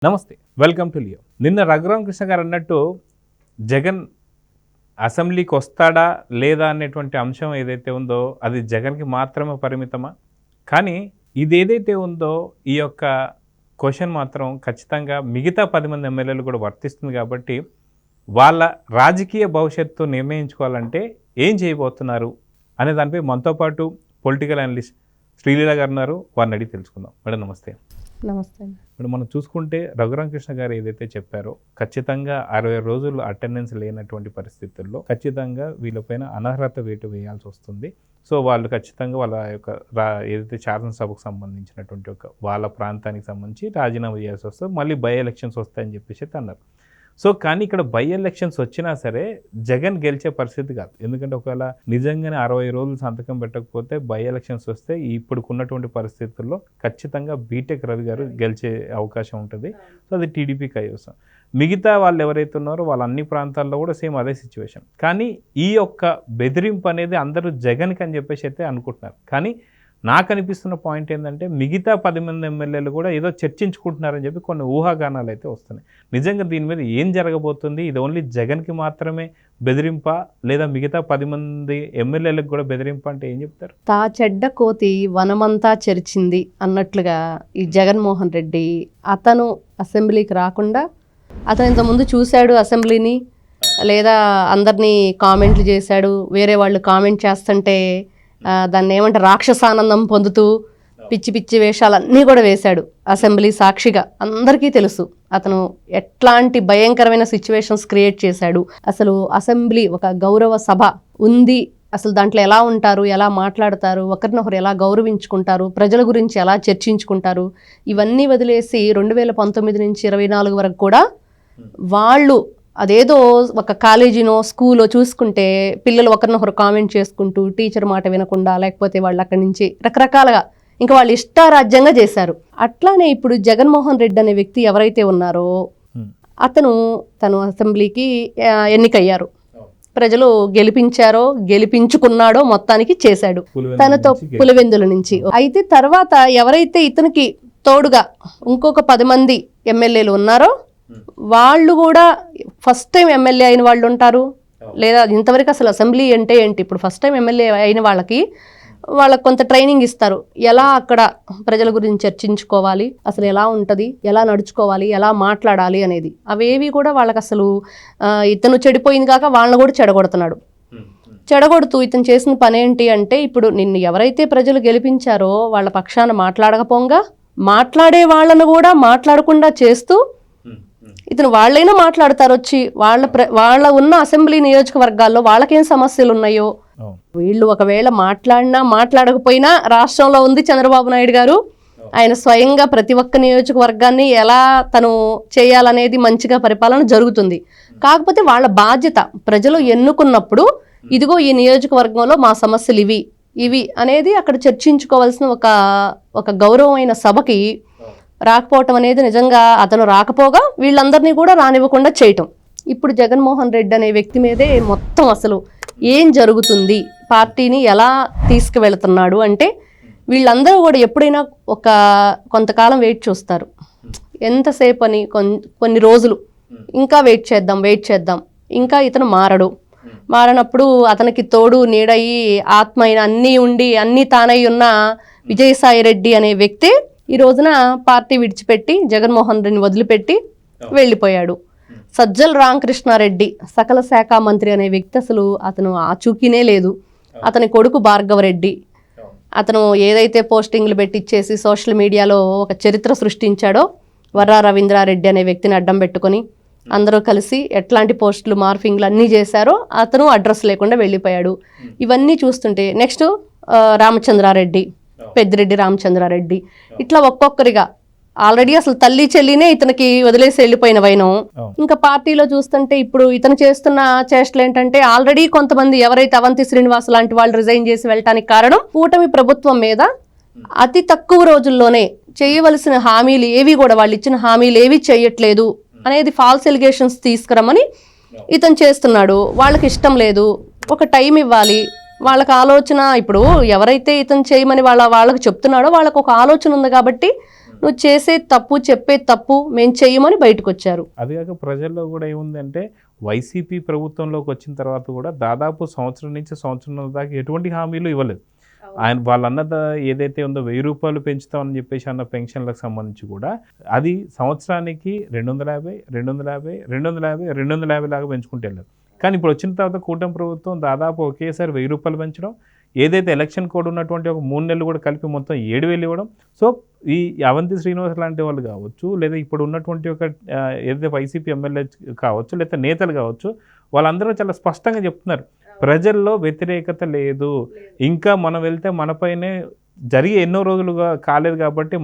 నమస్తే, welcome to Leo. నిన్న రఘురామకృష్ణ గారు అన్నట్టు జగన్ అసెంబ్లీకి వస్తాడా లేదా అనేటువంటి అంశం ఏదైతే ఉందో అది జగన్కి మాత్రమే పరిమితమా? కానీ ఇది ఏదైతే ఉందో ఈ యొక్క క్వశ్చన్ మాత్రం ఖచ్చితంగా మిగతా 10 మంది ఎమ్మెల్యేలు కూడా వర్తిస్తుంది. కాబట్టి వాళ్ళ రాజకీయ భవిష్యత్తు నిర్ణయించుకోవాలంటే ఏం చేయబోతున్నారు అనే దానిపై మనతో పాటు పొలిటికల్ అనలిస్ట్ శ్రీలీల గారు ఉన్నారు. వారిని అడిగి తెలుసుకుందాం. మేడం నమస్తే. నమస్తే. ఇప్పుడు మనం చూసుకుంటే రఘురామకృష్ణ గారు ఏదైతే చెప్పారో ఖచ్చితంగా 60 రోజులు అటెండెన్స్ లేనటువంటి పరిస్థితుల్లో ఖచ్చితంగా వీళ్ళపైన అనర్హత వేటు వేయాల్సి వస్తుంది. సో వాళ్ళు ఖచ్చితంగా వాళ్ళ యొక్క ఏదైతే శాసనసభకు సంబంధించినటువంటి ఒక వాళ్ళ ప్రాంతానికి సంబంధించి రాజీనామా చేయాల్సి వస్తుంది. మళ్ళీ బై ఎలక్షన్స్ వస్తాయని చెప్పేసి అన్నారు. సో కానీ ఇక్కడ బై ఎలక్షన్స్ వచ్చినా సరే జగన్ గెలిచే పరిస్థితి కాదు. ఎందుకంటే ఒకవేళ నిజంగానే 60 రోజులు సంతకం పెట్టకపోతే బై ఎలక్షన్స్ వస్తే ఇప్పుడుకున్నటువంటి పరిస్థితుల్లో ఖచ్చితంగా బీటెక్ రవి గారు గెలిచే అవకాశం ఉంటుంది. సో అది టీడీపీకి కైవసం. మిగతా వాళ్ళు ఎవరైతే ఉన్నారో వాళ్ళ అన్ని ప్రాంతాల్లో కూడా సేమ్ అదే సిచ్యువేషన్. కానీ ఈ యొక్క బెదిరింపు అనేది అందరూ జగన్కి అని చెప్పేసి అయితే అనుకుంటున్నారు. కానీ నాకు అనిపిస్తున్న పాయింట్ ఏంటంటే మిగతా 10 మంది ఎమ్మెల్యేలు కూడా ఏదో చర్చించుకుంటున్నారని చెప్పి కొన్ని ఊహాగానాలు అయితే వస్తున్నాయి. నిజంగా దీని మీద ఏం జరగబోతుంది? ఇది ఓన్లీ జగన్కి మాత్రమే బెదిరింపా లేదా మిగతా 10 మంది ఎమ్మెల్యేలకు కూడా బెదిరింపా అంటే ఏం చెప్తారు? తా చెడ్డ కోతి వనమంతా చెరిచింది అన్నట్లుగా ఈ జగన్మోహన్ రెడ్డి అతను అసెంబ్లీకి రాకుండా అతను ఇంతకుముందు చూశాడు అసెంబ్లీని, లేదా అందరినీ కామెంట్లు చేశాడు. వేరే వాళ్ళు కామెంట్ చేస్తుంటే దాన్ని ఏమంటే రాక్షసానందం పొందుతూ పిచ్చి పిచ్చి వేషాలన్నీ కూడా వేశాడు అసెంబ్లీ సాక్షిగా. అందరికీ తెలుసు అతను ఎట్లాంటి భయంకరమైన సిచ్యువేషన్స్ క్రియేట్ చేశాడు. అసలు అసెంబ్లీ ఒక గౌరవ సభ ఉంది, అసలు దాంట్లో ఎలా ఉంటారు, ఎలా మాట్లాడతారు, ఒకరినొకరు ఎలా గౌరవించుకుంటారు, ప్రజల గురించి ఎలా చర్చించుకుంటారు, ఇవన్నీ వదిలేసి 2019 నుంచి 24 వరకు కూడా వాళ్ళు అదేదో ఒక కాలేజీనో స్కూలో చూసుకుంటే పిల్లలు ఒకరినొకరు కామెంట్ చేసుకుంటూ టీచర్ మాట వినకుండా, లేకపోతే వాళ్ళు అక్కడి నుంచి రకరకాలుగా ఇంకా వాళ్ళు ఇష్టారాజ్యంగా చేశారు. అట్లానే ఇప్పుడు జగన్మోహన్ రెడ్డి అనే వ్యక్తి ఎవరైతే ఉన్నారో తను అసెంబ్లీకి ఎన్నికయ్యారు. ప్రజలు గెలిపించుకున్నాడో మొత్తానికి చేశాడు తనతో పులివెందుల నుంచి. అయితే తర్వాత ఎవరైతే ఇతనికి తోడుగా ఇంకొక 10 మంది ఎమ్మెల్యేలు ఉన్నారో వాళ్ళు కూడా ఫస్ట్ టైం ఎమ్మెల్యే అయిన వాళ్ళు ఉంటారు, లేదా ఇంతవరకు అసలు అసెంబ్లీ అంటే ఏంటి, ఇప్పుడు ఫస్ట్ టైం ఎమ్మెల్యే అయిన వాళ్ళకి కొంత ట్రైనింగ్ ఇస్తారు. ఎలా అక్కడ ప్రజల గురించి చర్చించుకోవాలి, అసలు ఎలా ఉంటుంది, ఎలా నడుచుకోవాలి, ఎలా మాట్లాడాలి అనేది అవేవి కూడా వాళ్ళకి అసలు ఇతను చెడిపోయింది కాక వాళ్ళని కూడా చెడగొడుతూ ఇతను చేసిన పని ఏంటి అంటే, ఇప్పుడు నిన్ను ఎవరైతే ప్రజలు గెలిపించారో వాళ్ళ పక్షాన మాట్లాడకపోగా మాట్లాడే వాళ్ళను కూడా మాట్లాడకుండా చేస్తూ ఇతను వాళ్ళైనా మాట్లాడతారు వచ్చి వాళ్ళ ఉన్న అసెంబ్లీ నియోజకవర్గాల్లో వాళ్ళకేం సమస్యలు ఉన్నాయో. వీళ్ళు ఒకవేళ మాట్లాడకపోయినా రాష్ట్రంలో ఉంది చంద్రబాబు నాయుడు గారు. ఆయన స్వయంగా ప్రతి ఒక్క నియోజకవర్గాన్ని ఎలా తను చేయాలనేది మంచిగా పరిపాలన జరుగుతుంది. కాకపోతే వాళ్ళ బాధ్యత ప్రజలు ఎన్నుకున్నప్పుడు ఇదిగో ఈ నియోజకవర్గంలో మా సమస్యలు ఇవి అనేది అక్కడ చర్చించుకోవాల్సిన ఒక గౌరవమైన సభకి రాకపోవటం అనేది నిజంగా అతను రాకపోగా వీళ్ళందరినీ కూడా రానివ్వకుండా చేయటం. ఇప్పుడు జగన్మోహన్ రెడ్డి అనే వ్యక్తి మీదే మొత్తం అసలు ఏం జరుగుతుంది, పార్టీని ఎలా తీసుకువెళ్తున్నాడు అంటే వీళ్ళందరూ కూడా ఎప్పుడైనా కొంతకాలం వెయిట్ చూస్తారు. ఎంతసేపు అని కొన్ని రోజులు ఇంకా వెయిట్ చేద్దాం, ఇంకా ఇతను మారనప్పుడు అతనికి తోడు నీడయి ఆత్మ అయిన అన్నీ ఉండి అన్నీ తానై ఉన్న విజయసాయి రెడ్డి అనే వ్యక్తి ఈ రోజున పార్టీ విడిచిపెట్టి జగన్మోహన్ రెడ్డిని వదిలిపెట్టి వెళ్ళిపోయాడు. సజ్జల రామకృష్ణారెడ్డి సకల శాఖ మంత్రి అనే వ్యక్తి అతను ఆచూకీనే లేదు. అతని కొడుకు భార్గవరెడ్డి అతను ఏదైతే పోస్టింగ్లు పెట్టిచ్చేసి సోషల్ మీడియాలో ఒక చరిత్ర సృష్టించాడో, వర్రా రవీంద్రారెడ్డి అనే వ్యక్తిని అడ్డం పెట్టుకొని అందరూ కలిసి ఎట్లాంటి పోస్టులు మార్ఫింగ్లు అన్నీ చేశారో అతను అడ్రస్ లేకుండా వెళ్ళిపోయాడు. ఇవన్నీ చూస్తుంటే నెక్స్ట్ రామచంద్రారెడ్డి, పెద్దిరెడ్డి రామచంద్రారెడ్డి, ఇట్లా ఒక్కొక్కరిగా ఆల్రెడీ అసలు తల్లి చెల్లినే ఇతనికి వదిలేసి వెళ్ళిపోయిన వైనం. ఇంకా పార్టీలో చూస్తుంటే ఇప్పుడు ఇతను చేస్తున్న చేష్టలు ఏంటంటే ఆల్రెడీ కొంతమంది ఎవరైతే అవంతి శ్రీనివాస్ లాంటి వాళ్ళు రిజైన్ చేసి వెళ్ళటానికి కారణం కూటమి ప్రభుత్వం మీద అతి తక్కువ రోజుల్లోనే చేయవలసిన హామీలు ఏవి కూడా వాళ్ళు ఇచ్చిన హామీలు ఏవి చేయట్లేదు అనేది ఫాల్స్ ఎలిగేషన్స్ తీసుకురమ్మని ఇతను చేస్తున్నాడు. వాళ్ళకి ఇష్టం లేదు, ఒక టైం ఇవ్వాలి, వాళ్ళకి ఆలోచన. ఇప్పుడు ఎవరైతే ఇతను చేయమని వాళ్ళకు చెప్తున్నాడో వాళ్ళకు ఒక ఆలోచన ఉంది కాబట్టి నువ్వు చేసే తప్పు చెప్పే తప్పు మేము చెయ్యమని బయటకు వచ్చారు. అది కాక ప్రజల్లో కూడా ఏముందంటే వైసీపీ ప్రభుత్వంలోకి వచ్చిన తర్వాత కూడా దాదాపు సంవత్సరం నుంచి సంవత్సరం దాకా ఎటువంటి హామీలు ఇవ్వలేదు. ఆయన వాళ్ళు అన్నది ఏదైతే ఉందో 1000 రూపాయలు పెంచుతామని చెప్పేసి అన్న పెన్షన్లకు సంబంధించి కూడా అది సంవత్సరానికి 250, 250, 250, 250 లాగా పెంచుకుంటూ వెళ్ళారు. కానీ ఇప్పుడు వచ్చిన తర్వాత కూటమి ప్రభుత్వం దాదాపు ఒకేసారి 1000 రూపాయలు పెంచడం, ఏదైతే ఎలక్షన్ కోడ్ ఉన్నటువంటి ఒక 3 నెలలు కూడా కలిపి మొత్తం 7,000 ఇవ్వడం. సో ఈ అవంతి శ్రీనివాస్ లాంటి వాళ్ళు కావచ్చు, లేదా ఇప్పుడు ఉన్నటువంటి ఒక ఏదైతే వైసీపీ ఎమ్మెల్యే కావచ్చు, లేదా నేతలు కావచ్చు, వాళ్ళందరూ చాలా స్పష్టంగా చెప్తున్నారు ప్రజల్లో వ్యతిరేకత లేదు, ఇంకా మనం వెళ్తే మనపైనే జరిగి ఎన్నో రోజులుగా కాలేదు కాబట్టి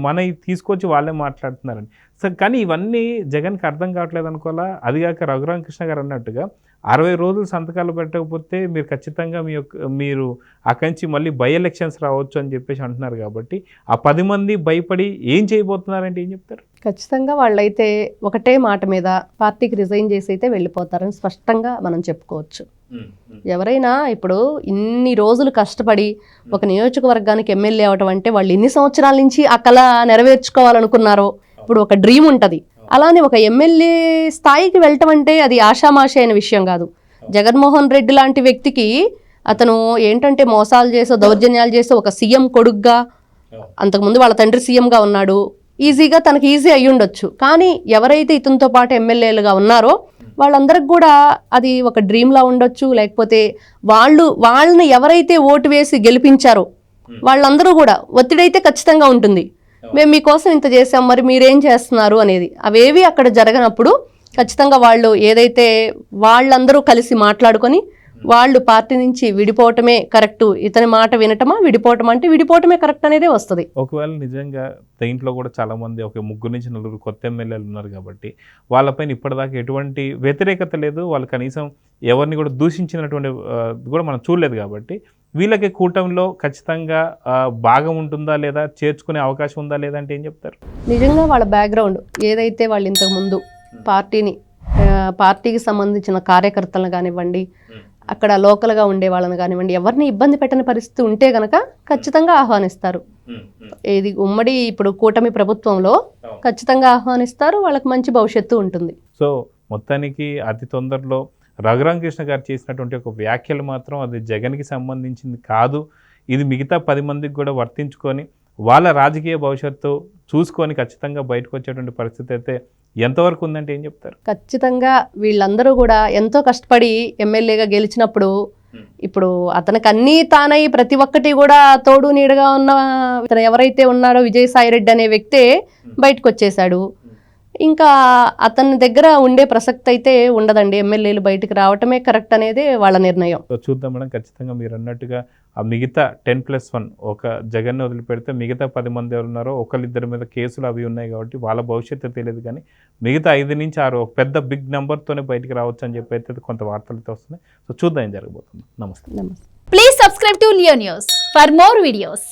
తీసుకొచ్చి వాళ్ళే మాట్లాడుతున్నారని. సో కానీ ఇవన్నీ జగన్కి అర్థం కావట్లేదు అనుకోవాలా. అదిగాక రఘురామకృష్ణ గారు అన్నట్టుగా 60 రోజులు సంతకాలు పెట్టకపోతే మీరు ఖచ్చితంగా మీరు అక్కడి నుంచి మళ్ళీ బై ఎలక్షన్స్ రావచ్చు అని చెప్పేసి అంటున్నారు. కాబట్టి ఆ 10 మంది భయపడి ఏం చేయబోతున్నారంటే ఏం చెప్తారు? ఖచ్చితంగా వాళ్ళైతే ఒకటే మాట మీద పార్టీకి రిజైన్ చేసి అయితే వెళ్ళిపోతారని స్పష్టంగా మనం చెప్పుకోవచ్చు. ఎవరైనా ఇప్పుడు ఇన్ని రోజులు కష్టపడి ఒక నియోజకవర్గానికి ఎమ్మెల్యే అవటం అంటే వాళ్ళు ఎన్ని సంవత్సరాల నుంచి ఆ కళ నెరవేర్చుకోవాలనుకున్నారో, ఇప్పుడు ఒక డ్రీమ్ ఉంటుంది. అలానే ఒక ఎమ్మెల్యే స్థాయికి వెళ్ళటం అంటే అది ఆషామాషి అయిన విషయం కాదు. జగన్మోహన్ రెడ్డి లాంటి వ్యక్తికి అతను ఏంటంటే మోసాలు చేసో దౌర్జన్యాలు చేసో ఒక సీఎం కొడుగ్గా, అంతకుముందు వాళ్ళ తండ్రి సీఎంగా ఉన్నాడు, ఈజీగా తనకి ఈజీ అయ్యి ఉండొచ్చు. కానీ ఎవరైతే ఇతనితో పాటు ఎమ్మెల్యేలుగా ఉన్నారో వాళ్ళందరికి కూడా అది ఒక డ్రీమ్లా ఉండొచ్చు. లేకపోతే వాళ్ళని ఎవరైతే ఓటు వేసి గెలిపించారో వాళ్ళందరూ కూడా ఒత్తిడైతే ఖచ్చితంగా ఉంటుంది. మేము మీకోసం ఇంత చేసాం, మరి మీరేం చేస్తున్నారు అనేది. అవేవి అక్కడ జరగనప్పుడు ఖచ్చితంగా వాళ్ళు ఏదైతే వాళ్ళందరూ కలిసి మాట్లాడుకొని వాళ్ళు పార్టీ నుంచి విడిపోవటమే కరెక్ట్, ఇతని మాట వినటమా విడిపోవటం అంటే విడిపోవటమే కరెక్ట్ అనేదే వస్తుంది. ఒకవేళ నిజంగా దీంట్లో కూడా చాలామంది ఒక 3 నుంచి 4 కొత్త ఎమ్మెల్యేలు ఉన్నారు కాబట్టి వాళ్ళపైన ఇప్పటిదాకా ఎటువంటి వ్యతిరేకత లేదు, వాళ్ళు కనీసం ఎవరిని కూడా దూషించినటువంటి కూడా మనం చూడలేదు. కాబట్టి వీళ్ళకి కూటమిలో ఖచ్చితంగా భాగం ఉంటుందా లేదా, చేర్చుకునే అవకాశం ఉందా లేదా అంటే ఏం చెప్తారు? నిజంగా వాళ్ళ బ్యాక్గ్రౌండ్ ఏదైతే వాళ్ళు ఇంతకుముందు పార్టీకి సంబంధించిన కార్యకర్తలను కానివ్వండి, అక్కడ లోకల్గా ఉండే వాళ్ళని కానివ్వండి, ఎవరిని ఇబ్బంది పెట్టని పరిస్థితి ఉంటే కనుక ఖచ్చితంగా ఆహ్వానిస్తారు. ఇది ఉమ్మడి ఇప్పుడు కూటమి ప్రభుత్వంలో ఖచ్చితంగా ఆహ్వానిస్తారు, వాళ్ళకి మంచి భవిష్యత్తు ఉంటుంది. సో మొత్తానికి అతి తొందరలో రఘురామకృష్ణ గారు చేసినటువంటి ఒక వ్యాఖ్యలు మాత్రం అది జగన్కి సంబంధించింది కాదు, ఇది మిగతా 10 మందికి కూడా వర్తించుకొని వాళ్ళ రాజకీయ భవిష్యత్తు చూసుకొని ఖచ్చితంగా బయటకు వచ్చేటువంటి పరిస్థితి అయితే ఎంతవరకు ఉందంటే ఏం చెప్తారు? ఖచ్చితంగా వీళ్ళందరూ కూడా ఎంతో కష్టపడి ఎమ్మెల్యేగా గెలిచినప్పుడు ఇప్పుడు అతనికి అన్నీ తానై ప్రతి ఒక్కటి కూడా తోడు నీడగా ఉన్న ఇతను ఎవరైతే ఉన్నారో విజయసాయిరెడ్డి అనే వ్యక్తే బయటకు వచ్చేసాడు. ఇంకా అతని దగ్గర ఉండే ప్రసక్తి అయితే ఉండదండి. ఎమ్మెల్యేలు బయటకు రావటమే కరెక్ట్ అనేది వాళ్ళ నిర్ణయం. చూద్దాం మేడం, ఖచ్చితంగా మీరు అన్నట్టుగా ఆ మిగతా 10+1 ఒక జగన్ వదిలిపెడితే మిగతా 10 మంది ఎవరు ఉన్నారో ఒకళ్ళిద్దరి మీద కేసులు అవి ఉన్నాయి కాబట్టి వాళ్ళ భవిష్యత్తు తెలియదు. కానీ మిగతా 5 నుంచి 6 ఒక పెద్ద బిగ్ నెంబర్తోనే బయటికి రావచ్చు అని చెప్పి అయితే కొంత వార్తలు అయితే వస్తున్నాయి. సో చూద్దాం ఏం జరగబోతుంది. నమస్తే. Please subscribe to Leo news for more videos.